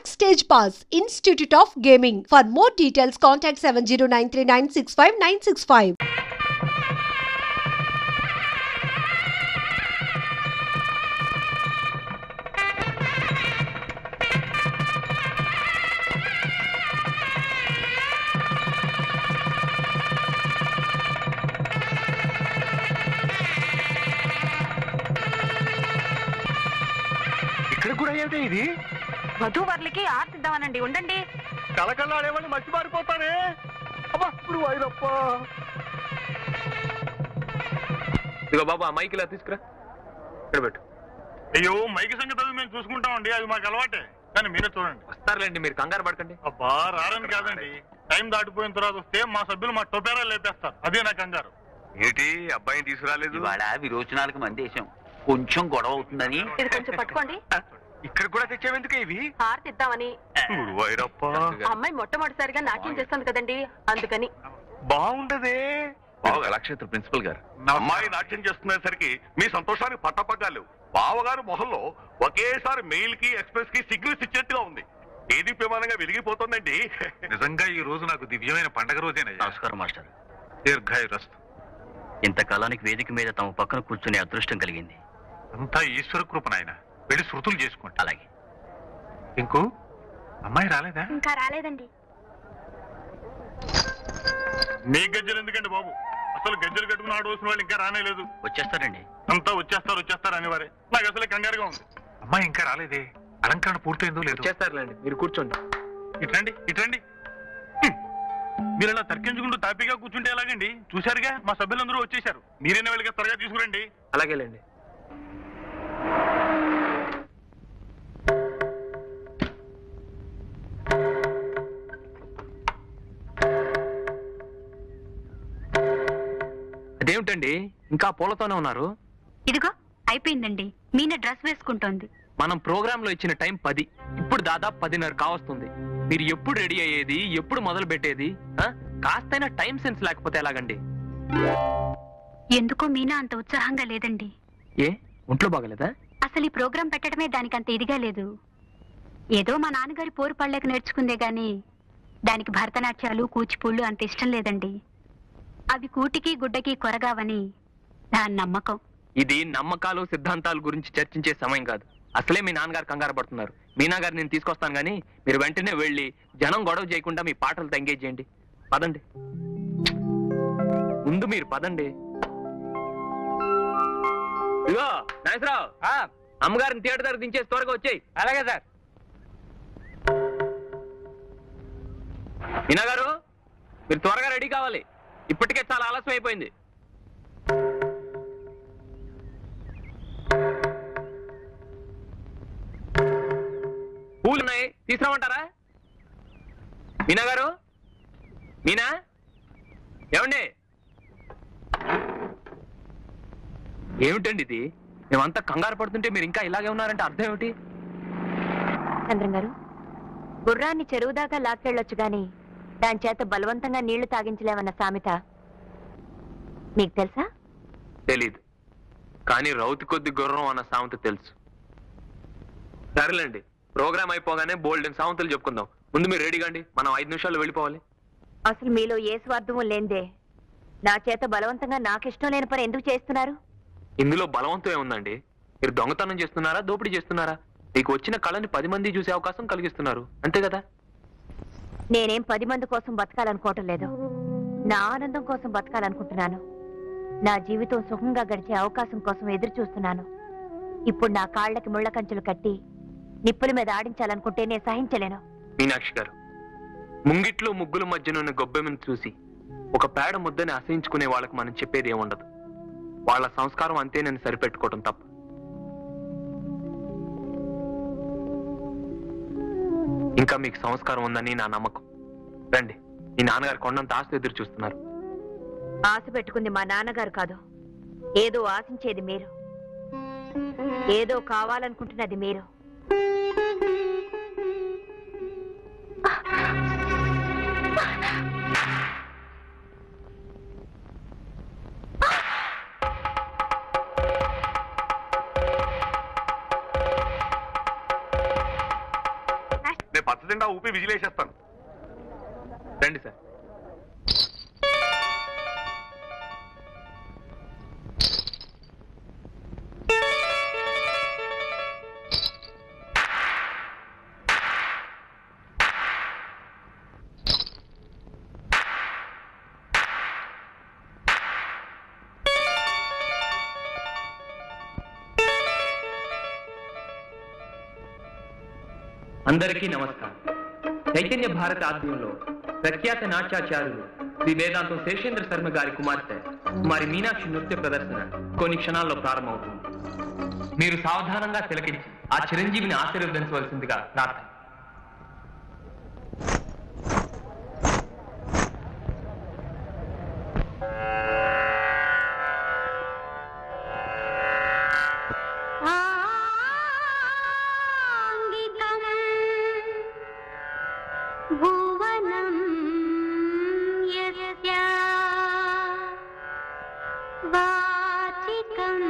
Backstage Pass, Institute of Gaming. For more details, contact 7093965965. ఇక్కడ కూడా ఏమిటి ఇది? వధూవర్లకి ఆర్తిద్దామనండి, ఉండండి. కలకల్లాడేవాడిని మర్చి మారిపోతానే. అబ్బా ఇప్పుడు వైరప్ప. ఇదిగో బాబు ఆ మైక్ ఇలా తీసుకురా, ఇక్కడ పెట్టు. అయ్యో మైకి సంగతి అది మేము చూసుకుంటామండి, అది మాకు అలవాటే. కానీ మీరే చూడండి. వస్తారులేండి, మీరు కంగారు పడకండి. అబ్బా రారని కాదండి, టైం దాటిపోయిన తర్వాత వస్తే మా సభ్యులు మా టొపేరాలు లేపేస్తారు. అదే నా కంగారు. ఏంటి అబ్బాయిని తీసుకురాలేదు? ఇవాళ విరోచనాలకు మందేశం, కొంచెం గొడవ అవుతుందని. ఇది కొంచెం పట్టుకోండి. ఇక్కడ కూడా తెచ్చావెందుకు ఇవి? ఆర్తిద్దామని. వైరప్ప అమ్మాయి మొట్టమొదటిసారిగా నాట్యం చేస్తుంది కదండి, అందుకని. బాగుండదే. కళాక్షేత్ర ప్రిన్సిపల్ గారు, అమ్మాయి నాట్యం చేస్తున్నసరికి మీ సంతోషానికి పట్టపగ్గాలు. బావగారు మొహంలో ఒకేసారి మెయిల్ కి ఎక్స్ప్రెస్ కి సిగ్నల్స్ ఇచ్చేట్టుగా ఉంది. ఏది ప్రమాణంగా వెలిగిపోతుందండి. నిజంగా ఈ రోజు నాకు దివ్యమైన పండగ రోజేనయ్యా. నమస్కారం మాస్టర్. దీర్ఘాయురస్తు. ఇంతకాలానికి వేదిక మీద తమ పక్కన కూర్చునే అదృష్టం కలిగింది. అంతా ఈశ్వర కృప నాయన. వెళ్ళి శృతులు చేసుకోండి. అలాగే. ఇంకో అమ్మాయి రాలేదా? ఇంకా రాలేదండి. మీ గజ్జలు ఎందుకండి బాబు? అసలు గజ్జలు కట్టుకుని ఆడవలసిన వాళ్ళు ఇంకా రానేలేదు. వచ్చేస్తారండి. అంతా వచ్చేస్తారు అనేవారే. నాకు అసలే కంగారుగా ఉంది. అమ్మాయి ఇంకా రాలేదే. అలంకరణ పూర్తయిందో లేదు. చేస్తారులేండి, మీరు కూర్చోండి. ఇట్రండి ఇట్రండి. మీరు అలా తర్కించుకుంటూ తాపీగా కూర్చుంటే ఎలాగండి? చూశారుగా మా సభ్యులందరూ వచ్చేసారు. మీరైనా వెళ్ళగా త్వరగా తీసుకురండి. అలాగేలేండి. అదేమిటండి ఇంకా పూలతోనే ఉన్నారు? ఇదిగో అయిపోయిందండి. మీన డ్రెస్ వేసుకుంటోంది. మనం ప్రోగ్రామ్ లో ఇచ్చిన టైం 10, ఇప్పుడు దాదాపు 10:30 కావస్తుంది. మీరు ఎప్పుడు రెడీ అయ్యేది, ఎప్పుడు మొదలు పెట్టేది? కాస్తైనా టైం సెన్స్ లేకపోతే ఎలాగండి? ఎందుకో మీనా అంత ఉత్సాహంగా లేదండి. ఏ ఒంట్లో బాగలేదా? అసలు ఈ ప్రోగ్రాం పెట్టడమే దానికంత ఇదిగా లేదు. ఏదో మా నాన్నగారి పోరు పళ్ళకి నేర్చుకుందే గాని దానికి భరతనాట్యాలు కూచిపూళ్ళు అంత ఇష్టం లేదండి. అవి కూటికి గుడ్డకి కొరగావని నా నమ్మకం. ఇది నమ్మకాలు సిద్ధాంతాల గురించి చర్చించే సమయం కాదు. అసలే మీ నాన్నగారు కంగారు పడుతున్నారు. మీనా గారు నేను తీసుకొస్తాను గానీ మీరు వెంటనే వెళ్ళి జనం గొడవ చేయకుండా మీ పాటలతో ఎంగేజ్ చేయండి. పదండి, ముందు మీరు పదండి. ఇగో నాగేశ్వరరావు, అమ్మగారిని థియేటర్ దగ్గర దించేసి త్వరగా వచ్చాయి. అలాగే సార్. మీనా గారు మీరు త్వరగా రెడీ కావాలి, ఇప్పటికే చాలా ఆలస్యం అయిపోయింది. పూలున్నాయి, తీసుకురామంటారా? మీనా గారు, మీనా ఏమండి? ఏమిటండి ఇది? మేమంతా కంగారు పడుతుంటే మీరు ఇంకా ఇలాగే ఉన్నారంటే అర్థం ఏమిటి? చంద్రం గారు, గుర్రాన్ని చెరువు దాకా లాక్కెళ్ళొచ్చు గాని దాని చేత బలవంతంగా నీళ్లు తాగించలేమన్న సామెత మీకు తెలుసా? తెలీదు, కానీ రౌతి కొద్ది గుర్రం అన్న సామెత తెలుసు. సరేలేండి, ప్రోగ్రామ్ అయిపోగానే బోల్డెన్ సామెతలు చెప్పుకుందాం. ముందు మీరు రెడీగా అండి, మనం 5 నిమిషాల్లో వెళ్ళిపోవాలి. అసలు మీలో ఏ స్వార్థము లేందే నా చేత బలవంతంగా నాకిష్టం లేని పని ఎందుకు చేస్తున్నారు? ఇందులో బలవంతం ఏముందండి? మీరు దొంగతనం చేస్తున్నారా, దోపిడీ చేస్తున్నారా? మీకు వచ్చిన కళని 10 మంది చూసే అవకాశం కలిగిస్తున్నారు, అంతే కదా? నేనేం 10 మంది కోసం బతకాలనుకోవటం లేదు, నా ఆనందం కోసం బతకాలనుకుంటున్నాను. నా జీవితం సుఖంగా గడిచే అవకాశం కోసం ఎదురు చూస్తున్నాను. ఇప్పుడు నా కాళ్ళకి ముళ్ళ కంచెలు కట్టి నిప్పుల మీద ఆడించాలనుకుంటే నేను సహించలేను. మీనాక్షి గారు, ముంగిట్లో ముగ్గుల మధ్యనున్న గొబ్బెమ్మను చూసి ఒక పేడ ముద్దని అసహించుకునే వాళ్ళకి మనం చెప్పేది ఏముండదు. వాళ్ళ సంస్కారం అంతే నేను సరిపెట్టుకోవటం తప్ప. ఇంకా మీకు సంస్కారం ఉందని నా నమ్మకం. రండి, మీ నాన్నగారు కొండంత ఆస్తి ఎదురు చూస్తున్నారు. ఆశ పెట్టుకుంది మా నాన్నగారు కాదు, ఏదో ఆశించేది మీరు, ఏదో కావాలనుకుంటున్నది మీరు. పచ్చజెండా ఊపి విజిలేసేస్తాను. రండి సార్. అందరికీ నమస్కారం. చైతన్య భారత ఆధ్వర్యంలో ప్రఖ్యాత నాట్యాచార్యులు శ్రీ వేదాంతం శేషేంద్ర శర్మ గారి కుమార్తె కుమారి మీనాక్షి నృత్య ప్రదర్శన కొన్ని క్షణాల్లో ప్రారంభమవుతుంది. మీరు సావధానంగా తిలకించి ఆ చిరంజీవిని ఆశీర్వదించవలసిందిగా ప్రార్థన. భువనం యస్య వాచికం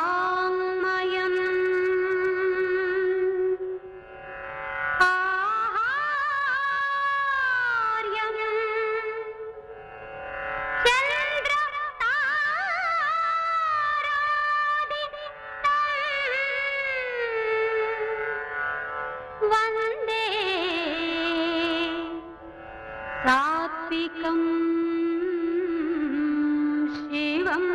సర్వవాంగ్మయం ఆహార్యం వందే సాత్వికం శివం.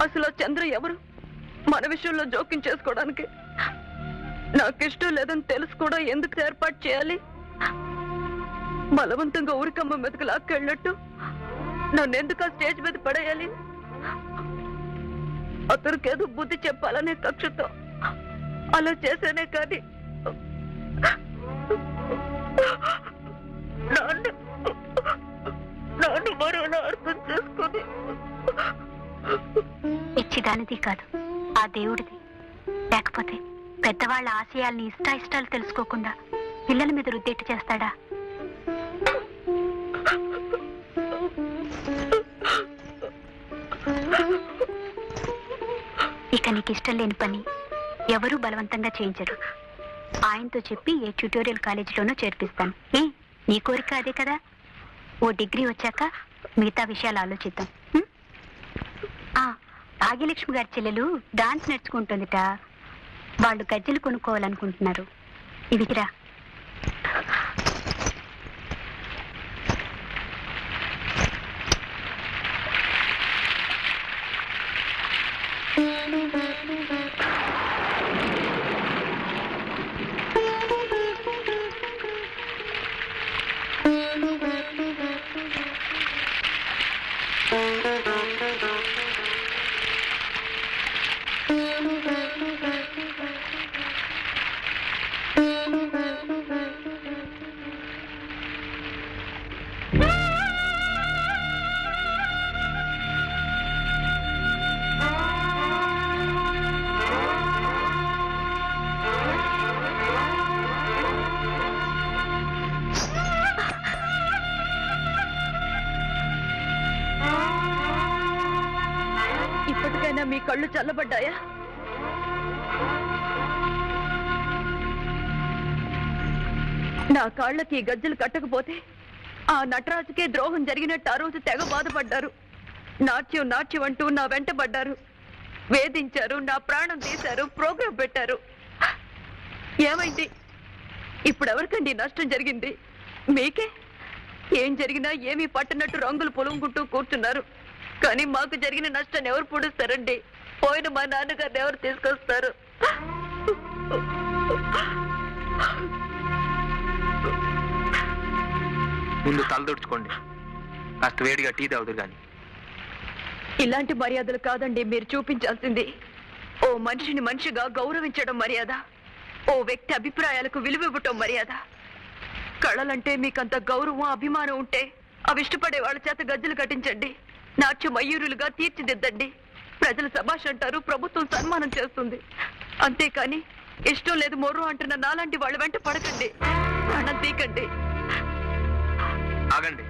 అసలు చంద్ర ఎవరు? మన విషయంలో జోక్యం చేసుకోవడానికి నాకిష్టం లేదని తెలుసు కూడా ఎందుకు ఏర్పాటు చేయాలి? బలవంతంగా ఊరికమ్మ మీదకి లాక్కెళ్ళినట్టు నన్ను ఎందుకు ఆ స్టేజ్ మీద పడేయాలి? అతనికి ఏదో బుద్ధి చెప్పాలనే కక్షతో అలా చేశానే కానీ నాన్న మరోలా అర్థం చేసుకొని పిచ్చిదానిది కాదు, ఆ దేవుడిది. లేకపోతే పెద్దవాళ్ళ ఆశయాల్ని ఇష్టాయిష్టాలు తెలుసుకోకుండా పిల్లల మీద రుద్దెట్టు చేస్తాడా? ఇక నీకు ఇష్టం లేని పని ఎవరూ బలవంతంగా చేయించరు. ఆయనతో చెప్పి ఏ ట్యూటోరియల్ కాలేజీలోనూ చేర్పిస్తాను. నీ కోరిక అదే కదా? ఓ డిగ్రీ వచ్చాక మిగతా విషయాలు ఆలోచిద్దాం. భాగ్యలక్ష్మి గారి చెల్లెలు డాన్స్ నేర్చుకుంటుందిట. వాళ్ళు గజ్జలు కొనుక్కోవాలనుకుంటున్నారు. ఇవికిరా. ఇప్పటికైనా మీ కళ్ళు చల్లబడ్డాయా? నా కాళ్ళకి గజ్జలు కట్టకపోతే ఆ నటరాజుకే ద్రోహం జరిగినట్టు ఆ రోజు తెగ బాధపడ్డారు. నాట్యం నాట్యం అంటూ నా వెంట పడ్డారు, వేధించారు, నా ప్రాణం తీశారు, ప్రోగ్రాం పెట్టారు. ఏమైంది? ఇప్పుడు ఎవరికండి నష్టం జరిగింది? మీకే. ఏం జరిగినా ఏమీ పట్టనట్టు రంగులు పొలుముకుంటూ కూర్చున్నారు. కానీ మాకు జరిగిన నష్టాన్ని ఎవరు పూడుస్తారండి? పోయిన మా నాన్నగారిని ఎవరు తీసుకొస్తారు? ముందు తలదొడుచుకోండి, కాస్త వేడిగా టీ తాగుదురు కానీ. ఇలాంటి మర్యాదలు కాదండి మీరు చూపించాల్సింది. ఓ మనిషిని మనిషిగా గౌరవించడం మర్యాద, ఓ వ్యక్తి అభిప్రాయాలకు విలువివ్వటం మర్యాద. కళలంటే మీకంత గౌరవం అభిమానం ఉంటే అవి ఇష్టపడే వాళ్ళ చేత గజ్జలు కట్టించండి, నాట్య మయూరులుగా తీర్చిదిద్దండి. ప్రజలు శభాష్ అంటారు, ప్రభుత్వం సన్మానం చేస్తుంది. అంతేకాని ఇష్టం లేదు మొర్రు అంటున్న నాలాంటి వాళ్ళ వెంట పడకండి, ప్రాణం తీకండి. ఆగండి.